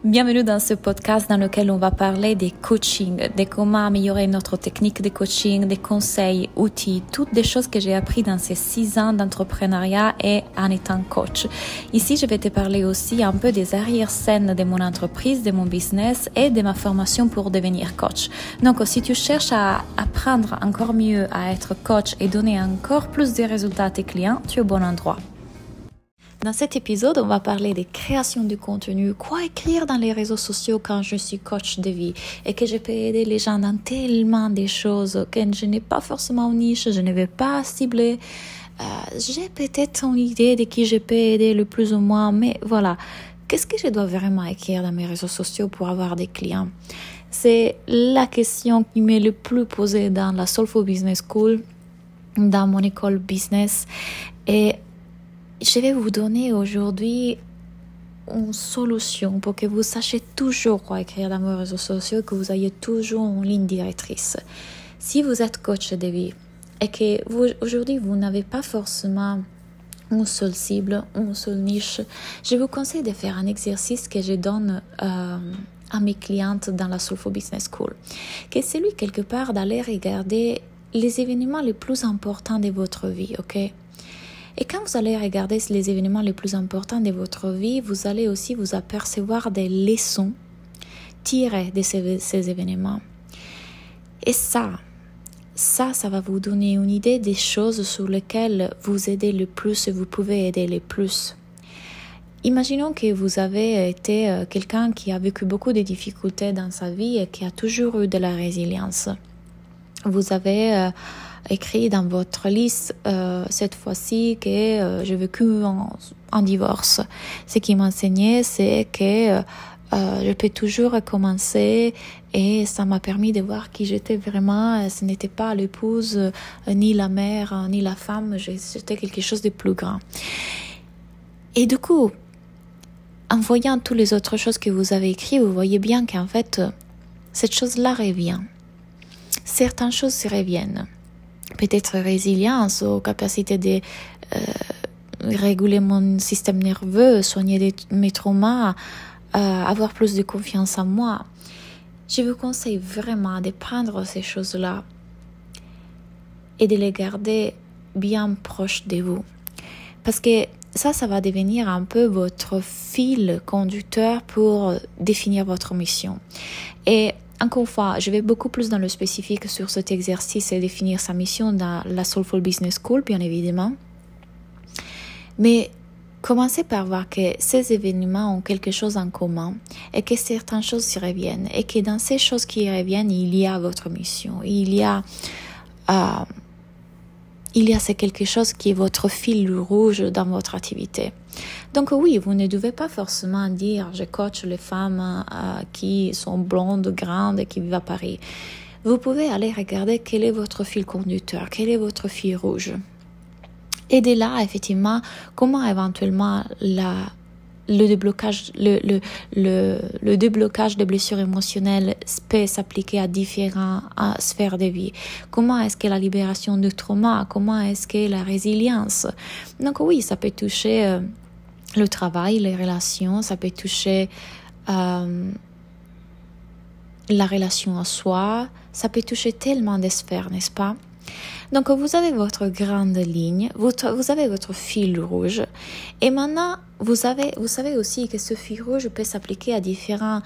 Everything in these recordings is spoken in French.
Bienvenue dans ce podcast dans lequel on va parler des coachings, de comment améliorer notre technique de coaching, des conseils, outils, toutes des choses que j'ai appris dans ces 6 ans d'entrepreneuriat et en étant coach. Ici, je vais te parler aussi un peu des arrière-scènes de mon entreprise, de mon business et de ma formation pour devenir coach. Donc, si tu cherches à apprendre encore mieux à être coach et donner encore plus de résultats à tes clients, tu es au bon endroit. Dans cet épisode, on va parler des créations de contenu, quoi écrire dans les réseaux sociaux quand je suis coach de vie et que je peux aider les gens dans tellement de choses que je n'ai pas forcément une niche, je ne vais pas cibler. J'ai peut-être une idée de qui je peux aider le plus ou moins, mais voilà, qu'est-ce que je dois vraiment écrire dans mes réseaux sociaux pour avoir des clients? C'est la question qui m'est le plus posée dans la Soulful Business School, dans mon école business, et je vais vous donner aujourd'hui une solution pour que vous sachiez toujours quoi écrire dans vos réseaux sociaux, que vous ayez toujours une ligne directrice. Si vous êtes coach de vie et que aujourd'hui vous n'avez pas forcément une seule cible, une seule niche, je vous conseille de faire un exercice que je donne à mes clientes dans la Soulful Business School, qui est celui quelque part d'aller regarder les événements les plus importants de votre vie, ok? Et quand vous allez regarder les événements les plus importants de votre vie, vous allez aussi vous apercevoir des leçons tirées de ces événements. Et ça va vous donner une idée des choses sur lesquelles vous aidez le plus et vous pouvez aider le plus. Imaginons que vous avez été quelqu'un qui a vécu beaucoup de difficultés dans sa vie et qui a toujours eu de la résilience. Vous avez écrit dans votre liste cette fois-ci que j'ai vécu en divorce. Ce qui m'enseignait, c'est que je peux toujours recommencer et ça m'a permis de voir qui j'étais vraiment. Ce n'était pas l'épouse, ni la mère, ni la femme, j'étais quelque chose de plus grand. Et du coup, en voyant toutes les autres choses que vous avez écrites, vous voyez bien qu'en fait, cette chose-là revient. Certaines choses se reviennent. Peut-être résilience ou capacité de réguler mon système nerveux, soigner mes traumas, avoir plus de confiance en moi. Je vous conseille vraiment de prendre ces choses-là et de les garder bien proches de vous. Parce que ça va devenir un peu votre fil conducteur pour définir votre mission. Et encore une fois, je vais beaucoup plus dans le spécifique sur cet exercice et définir sa mission dans la Soulful Business School, bien évidemment. Mais commencez par voir que ces événements ont quelque chose en commun et que certaines choses s'y reviennent et que dans ces choses qui y reviennent, il y a votre mission. C'est quelque chose qui est votre fil rouge dans votre activité. Donc oui, vous ne devez pas forcément dire « je coach les femmes qui sont blondes, grandes et qui vivent à Paris ». Vous pouvez aller regarder quel est votre fil conducteur, quel est votre fil rouge. Et de là, effectivement, comment éventuellement le déblocage des blessures émotionnelles peut s'appliquer à différentes sphères de vie. Comment est-ce que la libération du trauma, comment est-ce que la résilience. Donc oui, ça peut toucher le travail, les relations, ça peut toucher la relation à soi, ça peut toucher tellement de sphères, n'est-ce pas? Donc vous avez votre grande ligne, vous avez votre fil rouge et maintenant vous savez aussi que ce fil rouge peut s'appliquer à différentes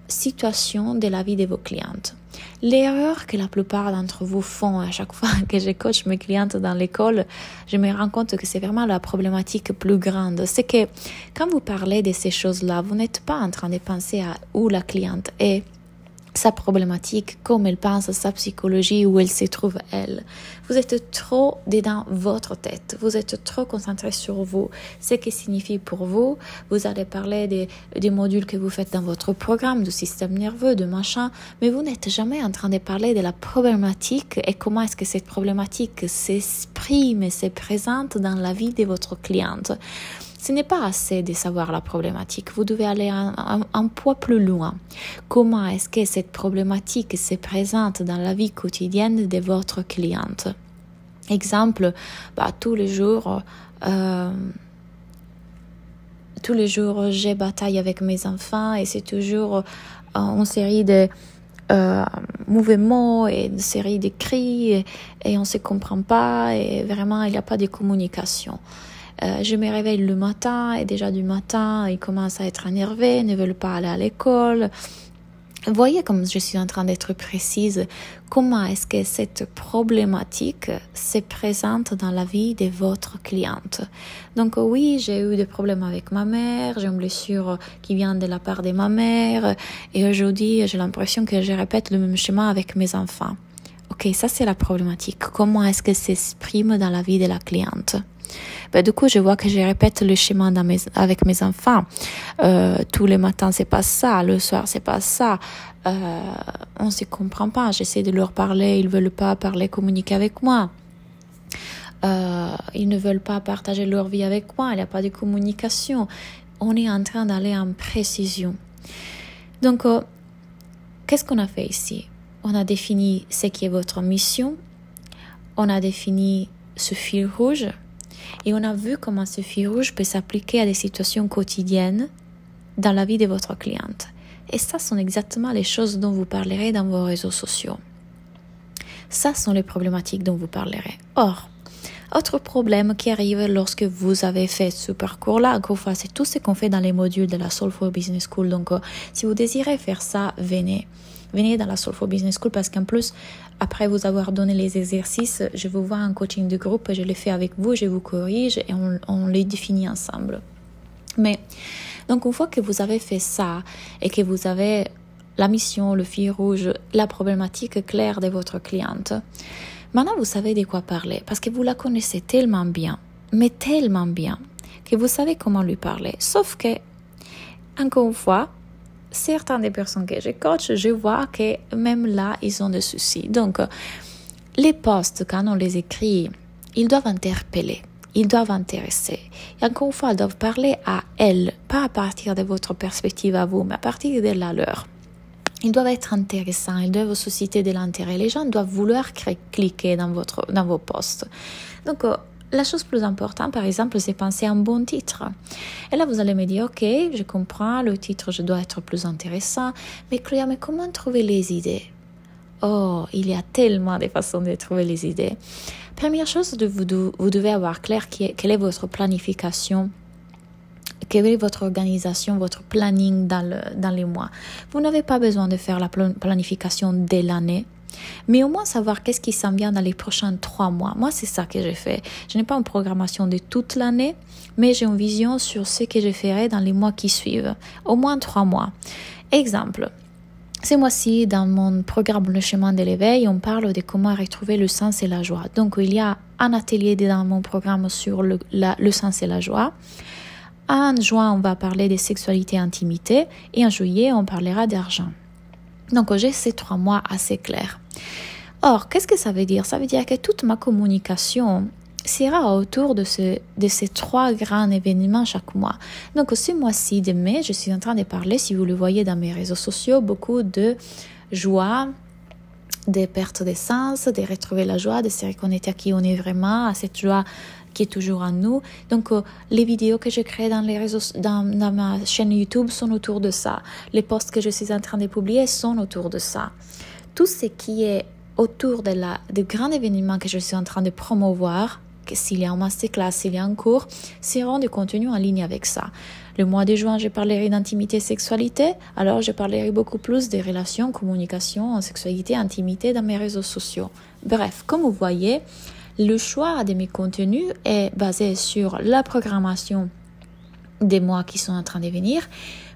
situations de la vie de vos clientes. L'erreur que la plupart d'entre vous font à chaque fois que je coach mes clientes dans l'école, je me rends compte que c'est vraiment la problématique plus grande. C'est que quand vous parlez de ces choses-là, vous n'êtes pas en train de penser à où la cliente est, sa problématique, comme elle pense, sa psychologie, où elle se trouve elle. Vous êtes trop dans votre tête, vous êtes trop concentré sur vous, ce qui signifie pour vous. Vous allez parler des modules que vous faites dans votre programme, du système nerveux, de machin, mais vous n'êtes jamais en train de parler de la problématique et comment est-ce que cette problématique s'exprime et se présente dans la vie de votre cliente. Ce n'est pas assez de savoir la problématique, vous devez aller un poids plus loin. Comment est-ce que cette problématique se présente dans la vie quotidienne de votre cliente? Exemple, tous les jours, tous les jours, j'ai bataille avec mes enfants et c'est toujours une série de mouvements et une série de cris et on ne se comprend pas et vraiment, il n'y a pas de communication. Je me réveille le matin et déjà du matin, ils commencent à être énervés, ne veulent pas aller à l'école. Voyez comme je suis en train d'être précise, comment est-ce que cette problématique se présente dans la vie de votre cliente. Donc oui, j'ai eu des problèmes avec ma mère, j'ai une blessure qui vient de la part de ma mère et aujourd'hui j'ai l'impression que je répète le même schéma avec mes enfants. Ok, ça c'est la problématique. Comment est-ce que ça s'exprime dans la vie de la cliente? Du coup, je vois que je répète le schéma avec mes enfants. Tous les matins, c'est pas ça. Le soir, c'est pas ça. On se comprend pas. J'essaie de leur parler. Ils veulent pas parler, communiquer avec moi. Ils ne veulent pas partager leur vie avec moi. Il n'y a pas de communication. On est en train d'aller en précision. Donc, qu'est-ce qu'on a fait ici? On a défini ce qui est votre mission. On a défini ce fil rouge. Et on a vu comment ce fil rouge peut s'appliquer à des situations quotidiennes dans la vie de votre cliente. Et ça sont exactement les choses dont vous parlerez dans vos réseaux sociaux. Ça sont les problématiques dont vous parlerez. Or, autre problème qui arrive lorsque vous avez fait ce parcours-là, encore une fois, c'est tout ce qu'on fait dans les modules de la Soulful Business School. Donc, si vous désirez faire ça, venez dans la Soulful Business School parce qu'en plus, après vous avoir donné les exercices, je vous vois en coaching de groupe, je les fais avec vous, je vous corrige et on les définit ensemble. Mais, donc une fois que vous avez fait ça et que vous avez la mission, le fil rouge, la problématique claire de votre cliente, maintenant vous savez de quoi parler parce que vous la connaissez tellement bien, mais tellement bien, que vous savez comment lui parler. Sauf que, encore une fois, certaines des personnes que je coach, je vois que même là, ils ont des soucis. Donc, les posts, quand on les écrit, ils doivent interpeller, ils doivent intéresser. Et encore une fois, ils doivent parler à elles, pas à partir de votre perspective à vous, mais à partir de la leur. Ils doivent être intéressants, ils doivent susciter de l'intérêt. Les gens doivent vouloir cliquer dans vos posts. Donc, la chose plus importante, par exemple, c'est penser à un bon titre. Et là, vous allez me dire, ok, je comprends, le titre, je dois être plus intéressant. Mais Claudia, mais comment trouver les idées? Oh, il y a tellement de façons de trouver les idées. Première chose, vous devez avoir clair quelle est votre planification, quelle est votre organisation, votre planning dans les mois. Vous n'avez pas besoin de faire la planification dès l'année. Mais au moins savoir qu'est-ce qui s'en vient dans les prochains 3 mois. Moi, c'est ça que j'ai fait. Je n'ai pas une programmation de toute l'année, mais j'ai une vision sur ce que je ferai dans les mois qui suivent. Au moins 3 mois. Exemple. Ce mois-ci, dans mon programme Le Chemin de l'éveil, on parle de comment retrouver le sens et la joie. Donc, il y a un atelier dans mon programme sur le sens et la joie. En juin, on va parler de sexualité et intimité. Et en juillet, on parlera d'argent. Donc, j'ai ces 3 mois assez clairs. Or, qu'est-ce que ça veut dire? Ça veut dire que toute ma communication sera autour de ces 3 grands événements chaque mois. Donc, ce mois-ci de mai, je suis en train de parler, si vous le voyez dans mes réseaux sociaux, beaucoup de joie, de perte de sens, de retrouver la joie, de se reconnecter à qui on est vraiment, à cette joie qui est toujours en nous. Donc, les vidéos que je crée dans ma chaîne YouTube sont autour de ça. Les posts que je suis en train de publier sont autour de ça. Tout ce qui est autour de grands événements que je suis en train de promouvoir, que s'il y a un masterclass, s'il y a un cours, seront des contenus en ligne avec ça. Le mois de juin, je parlerai d'intimité et sexualité, alors je parlerai beaucoup plus des relations, communication, sexualité, intimité dans mes réseaux sociaux. Bref, comme vous voyez, le choix de mes contenus est basé sur la programmation des mois qui sont en train de venir,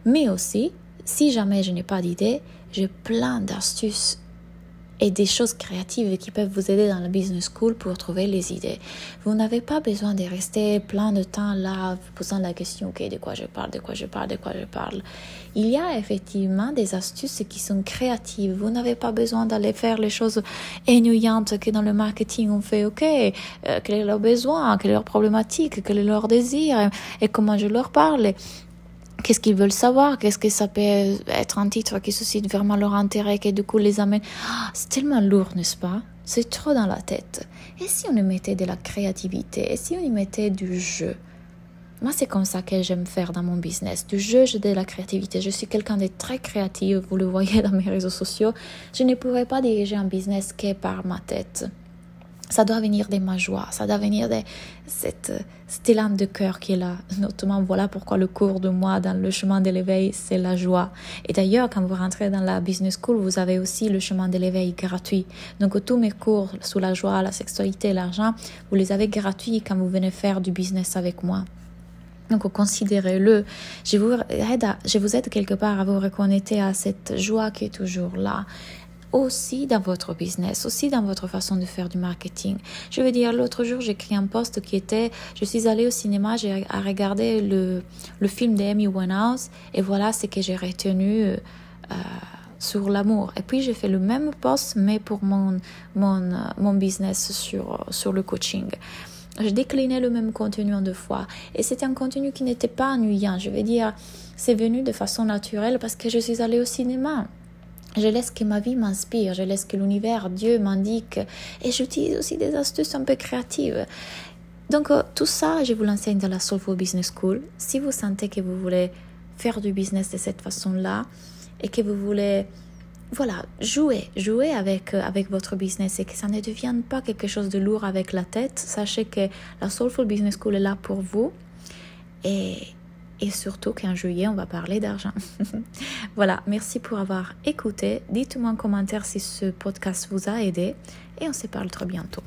mais aussi, si jamais je n'ai pas d'idée, j'ai plein d'astuces et des choses créatives qui peuvent vous aider dans la business school pour trouver les idées. Vous n'avez pas besoin de rester plein de temps là, vous posant la question, ok, de quoi je parle. Il y a effectivement des astuces qui sont créatives. Vous n'avez pas besoin d'aller faire les choses ennuyantes que dans le marketing on fait, ok, quel est leur besoin, quelle est leur problématique, quel est leur désir et comment je leur parle. Qu'est-ce qu'ils veulent savoir? Qu'est-ce que ça peut être un titre qui suscite vraiment leur intérêt, qui du coup les amène? C'est tellement lourd, n'est-ce pas? C'est trop dans la tête. Et si on y mettait de la créativité? Et si on y mettait du jeu? Moi, c'est comme ça que j'aime faire dans mon business. Du jeu, j'ai de la créativité. Je suis quelqu'un de très créatif. Vous le voyez dans mes réseaux sociaux. Je ne pourrais pas diriger un business que par ma tête. Ça doit venir de ma joie. Ça doit venir de cet élan de cœur qui est là. Notamment, voilà pourquoi le cours de moi dans le chemin de l'éveil, c'est la joie. Et d'ailleurs, quand vous rentrez dans la business school, vous avez aussi le chemin de l'éveil gratuit. Donc, tous mes cours sur la joie, la sexualité, l'argent, vous les avez gratuits quand vous venez faire du business avec moi. Donc, considérez-le. Je vous aide quelque part à vous reconnecter à cette joie qui est toujours là. Aussi dans votre business, aussi dans votre façon de faire du marketing. Je veux dire, l'autre jour, j'ai écrit un post qui était, je suis allée au cinéma, j'ai regardé le film d'Amy Winehouse et voilà ce que j'ai retenu sur l'amour. Et puis, j'ai fait le même post, mais pour mon business sur le coaching. Je déclinais le même contenu en 2 fois. Et c'était un contenu qui n'était pas ennuyant. Je veux dire, c'est venu de façon naturelle parce que je suis allée au cinéma. Je laisse que ma vie m'inspire, je laisse que l'univers, Dieu m'indique. Et j'utilise aussi des astuces un peu créatives. Donc, tout ça, je vous l'enseigne dans la Soulful Business School. Si vous sentez que vous voulez faire du business de cette façon-là et que vous voulez... Voilà, jouez avec votre business et que ça ne devienne pas quelque chose de lourd avec la tête. Sachez que la Soulful Business School est là pour vous et surtout qu'en juillet, on va parler d'argent. Voilà, merci pour avoir écouté. Dites-moi en commentaire si ce podcast vous a aidé et on se parle très bientôt.